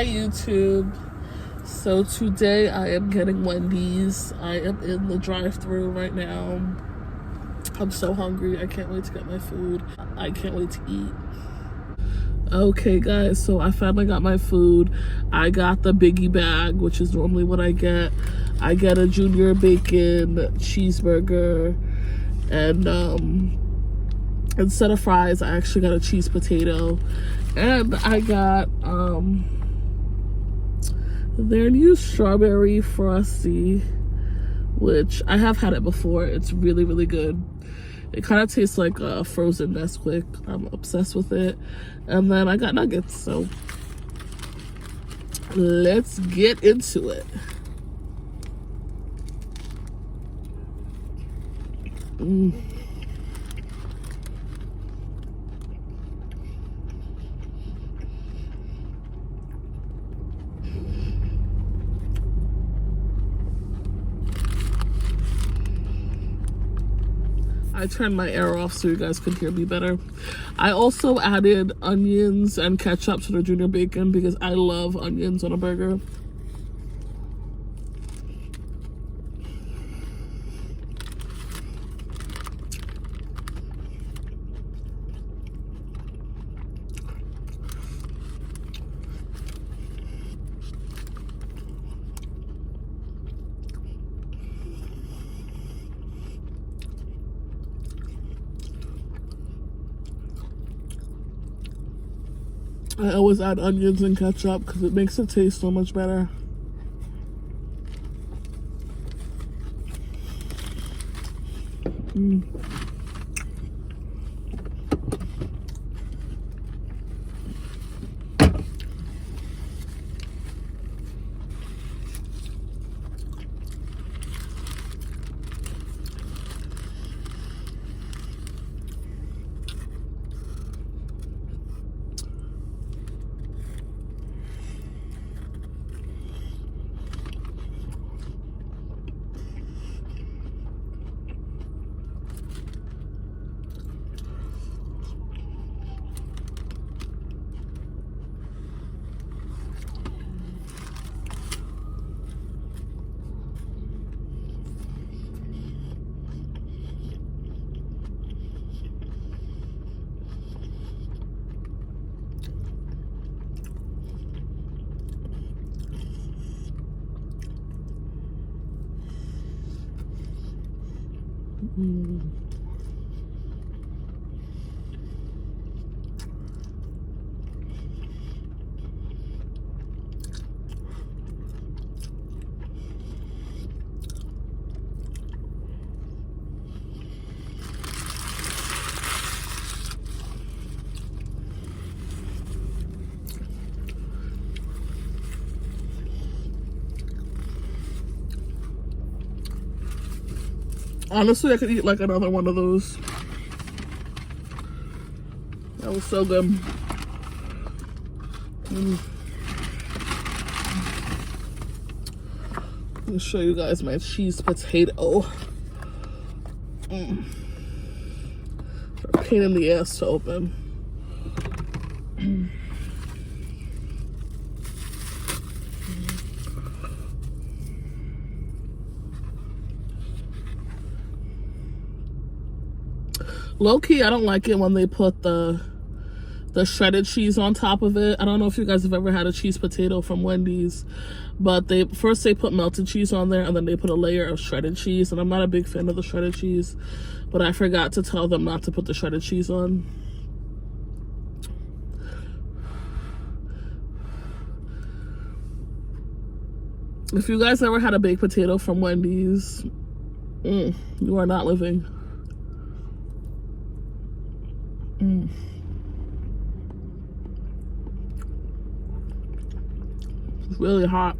Hi YouTube. So today I am getting Wendy's. I am in the drive-thru right now. I'm so hungry. I can't wait to get my food. I can't wait to eat. Okay guys, so I finally got my food. I got the Biggie bag, which is normally what I get. I get a junior bacon cheeseburger, and instead of fries I actually got a cheese potato, and I got their new strawberry frosty, which I have had it before. It's really, really good. It kind of tastes like a frozen Nesquik. I'm obsessed with it. And then I got nuggets, so let's get into it. I turned my air off so you guys could hear me better. I also added onions and ketchup to the junior bacon because I love onions on a burger. I always add onions and ketchup because it makes it taste so much better. Honestly, I could eat like another one of those. That was so good. Let me show you guys my cheese potato. A pain in the ass to open. Low-key, I don't like it when they put the shredded cheese on top of it. I don't know if you guys have ever had a cheese potato from Wendy's, but they put melted cheese on there and then they put a layer of shredded cheese, and I'm not a big fan of the shredded cheese, but I forgot to tell them not to put the shredded cheese on. If you guys ever had a baked potato from Wendy's, you are not living. It's really hot.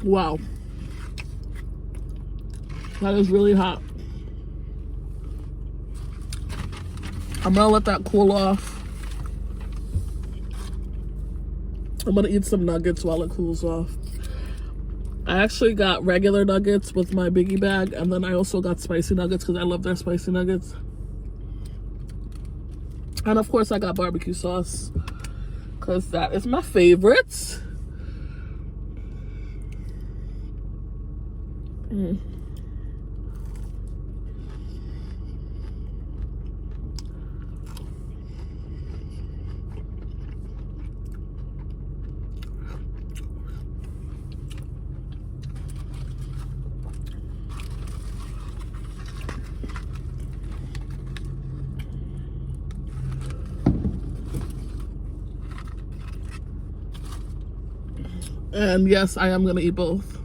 Wow. That is really hot. I'm gonna let that cool off. I'm gonna eat some nuggets while it cools off. I actually got regular nuggets with my Biggie bag, and then I also got spicy nuggets because I love their spicy nuggets. And of course I got barbecue sauce because that is my favorite. And yes, I am gonna eat both.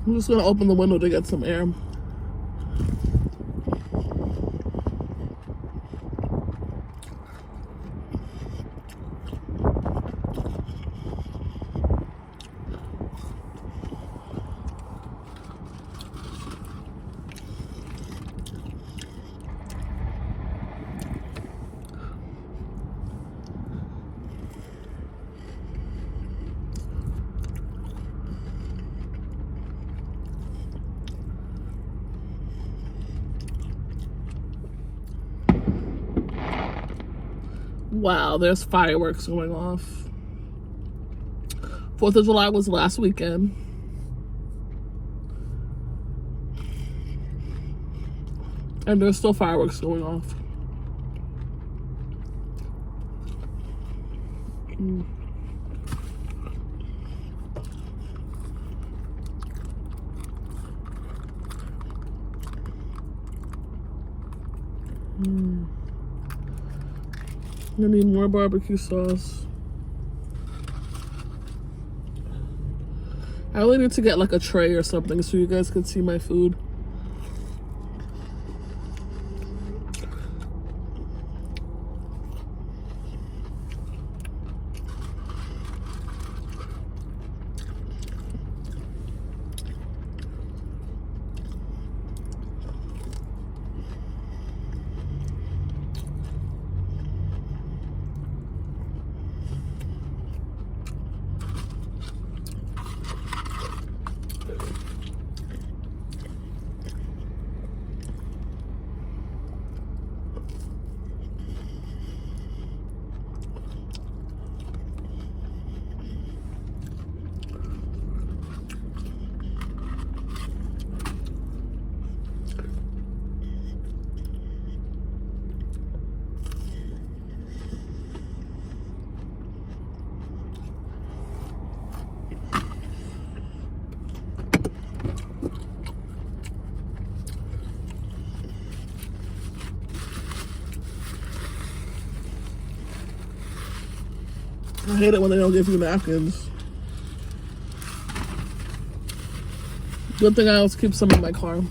I'm just gonna open the window to get some air. Wow, there's fireworks going off. 4th of July was last weekend. And there's still fireworks going off. I need more barbecue sauce. I really need to get like a tray or something so you guys can see my food. I hate it when they don't give you napkins. Good thing I always keep some in my car.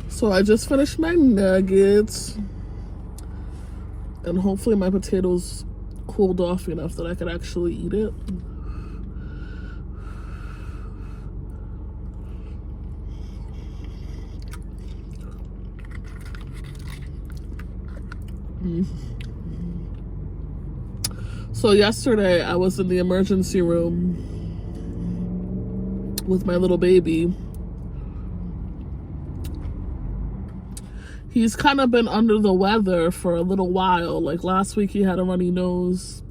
So I just finished my nuggets. And hopefully my potatoes cooled off enough that I could actually eat it. So yesterday I was in the emergency room with my little baby. He's kind of been under the weather for a little while. Like last week he had a runny nose.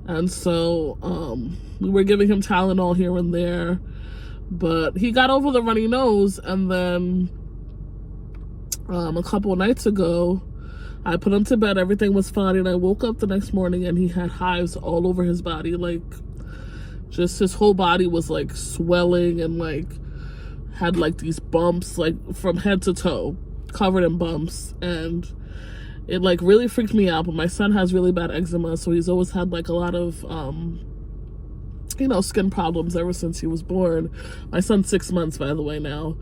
And so we were giving him Tylenol here and there. But he got over the runny nose, and then A couple nights ago, I put him to bed, everything was fine, and I woke up the next morning and he had hives all over his body. Like, just his whole body was like swelling and like had like these bumps, like from head to toe, covered in bumps. And it like really freaked me out. But my son has really bad eczema, so he's always had like a lot of you know, skin problems ever since he was born. My son's 6 months, by the way, now.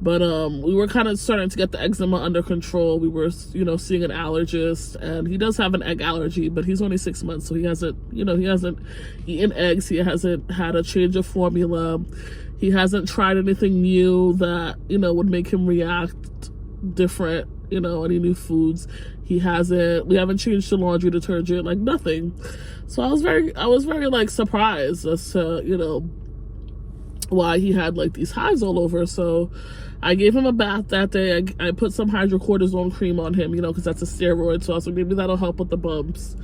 But we were kind of starting to get the eczema under control. We were, you know, seeing an allergist, and he does have an egg allergy, but he's only 6 months, so he hasn't, you know, he hasn't eaten eggs. He hasn't had a change of formula. He hasn't tried anything new that, you know, would make him react different, you know, any new foods. We haven't changed the laundry detergent, like nothing. So I was very like surprised as to, you know, why he had like these hives all over. So I gave him a bath that day. I put some hydrocortisone cream on him, you know, because that's a steroid. So I was like, maybe that'll help with the bumps.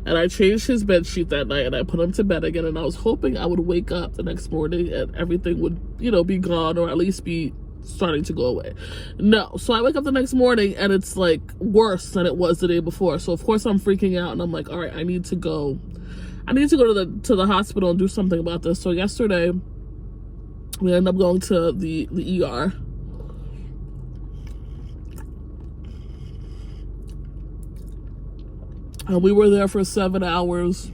And I changed his bed sheet that night, and I put him to bed again. And I was hoping I would wake up the next morning and everything would, you know, be gone, or at least be starting to go away. No. So I wake up the next morning and it's like worse than it was the day before. So of course I'm freaking out, and I'm like, all right, I need to go to the hospital and do something about this. So yesterday we ended up going to the ER. And we were there for 7 hours.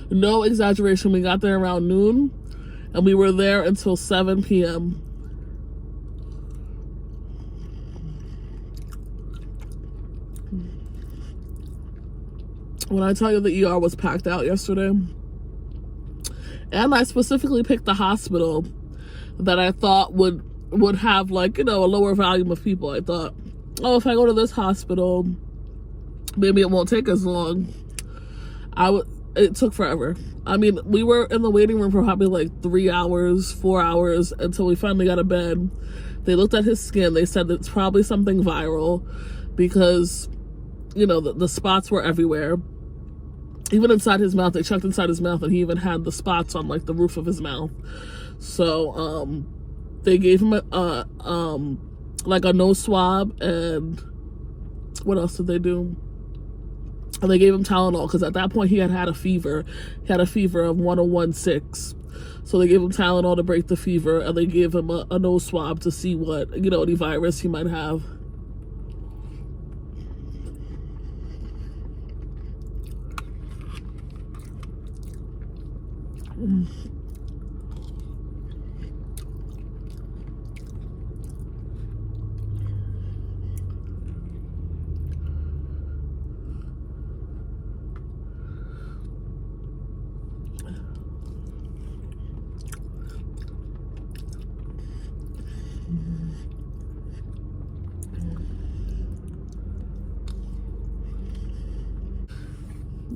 No exaggeration. We got there around noon, and we were there until 7 p.m. When I tell you the ER was packed out yesterday, and I specifically picked the hospital that I thought would have, like, you know, a lower volume of people. I thought, oh, if I go to this hospital, maybe it won't take as long. It took forever. I mean, we were in the waiting room for probably like 3 hours, 4 hours, until we finally got a bed. They looked at his skin. They said it's probably something viral because, you know, the spots were everywhere. Even inside his mouth, they checked inside his mouth, and he even had the spots on like the roof of his mouth. So they gave him like a nose swab, and what else did they do? And they gave him Tylenol, because at that point he had a fever. He had a fever of 101.6. So they gave him Tylenol to break the fever, and they gave him a nose swab to see what, you know, any virus he might have.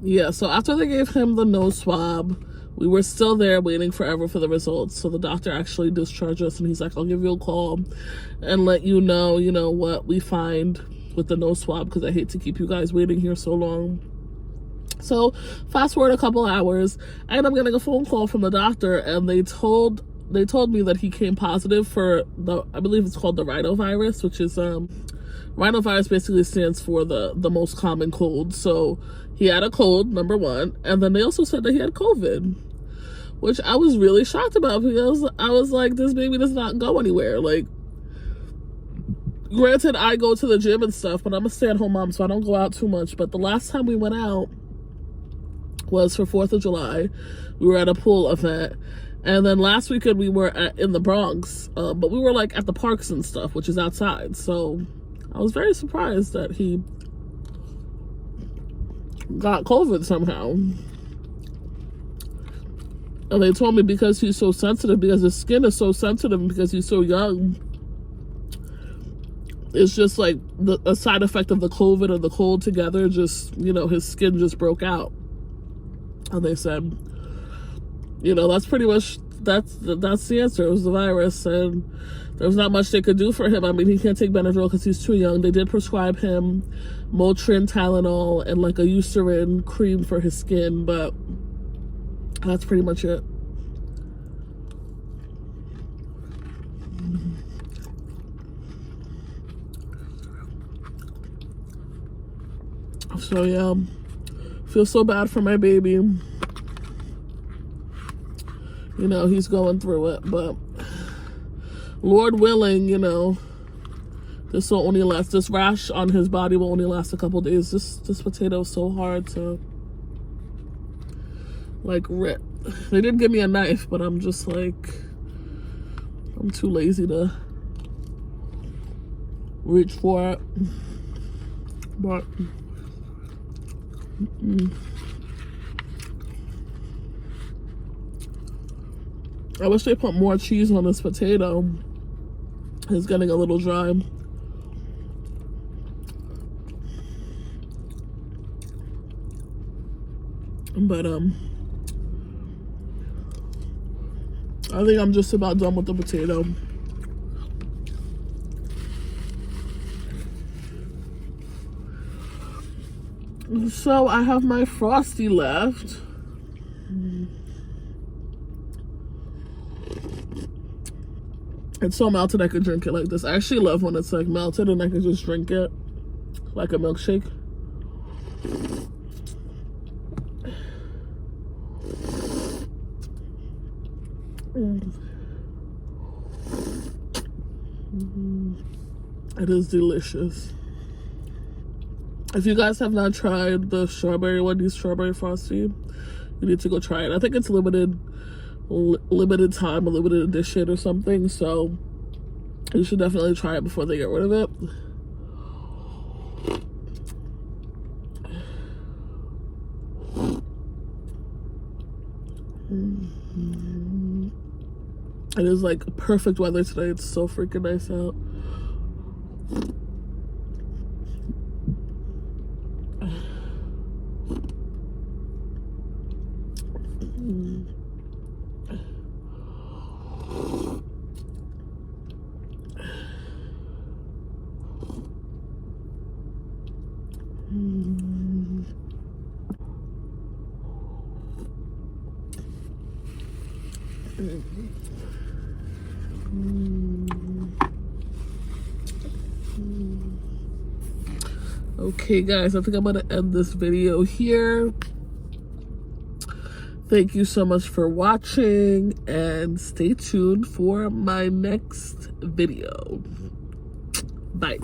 Yeah, so after they gave him the nose swab, we were still there waiting forever for the results. So the doctor actually discharged us, and he's like, I'll give you a call and let you know, what we find with the nose swab, because I hate to keep you guys waiting here so long. So fast forward a couple hours, I ended up getting a phone call from the doctor, and they told me that he came positive for I believe it's called the rhinovirus, which is rhinovirus basically stands for the most common cold. So he had a cold, number one, and then they also said that he had COVID, which I was really shocked about, because I was like, this baby does not go anywhere. Like, granted, I go to the gym and stuff, but I'm a stay-at-home mom, so I don't go out too much. But the last time we went out was for 4th of July. We were at a pool event. And then last weekend we were in the Bronx, but we were like at the parks and stuff, which is outside. So I was very surprised that he got COVID somehow. And they told me because he's so sensitive, because his skin is so sensitive, and because he's so young, it's just like a side effect of the COVID and the cold together. Just, his skin just broke out. And they said, that's pretty much, that's the answer. It was the virus, and there was not much they could do for him. I mean, he can't take Benadryl because he's too young. They did prescribe him Motrin, Tylenol, and like a Eucerin cream for his skin, but that's pretty much it. So yeah, feel so bad for my baby. You know, he's going through it, but Lord willing, you know, this will only last, this rash on his body will only last a couple days. This potato is so hard to like rip. They did give me a knife, but I'm just like, I'm too lazy to reach for it. But I wish they put more cheese on this potato. It's getting a little dry. But I think I'm just about done with the potato. So I have my Frosty left. It's so melted I could drink it like this. I actually love when it's like melted and I can just drink it like a milkshake. It is delicious. If you guys have not tried the Wendy's strawberry frosty, you need to go try it. I think it's limited time, a limited edition or something, so you should definitely try it before they get rid of it. It is like perfect weather today. It's so freaking nice out. Okay guys, I think I'm gonna end this video here. Thank you so much for watching and stay tuned for my next video. Bye.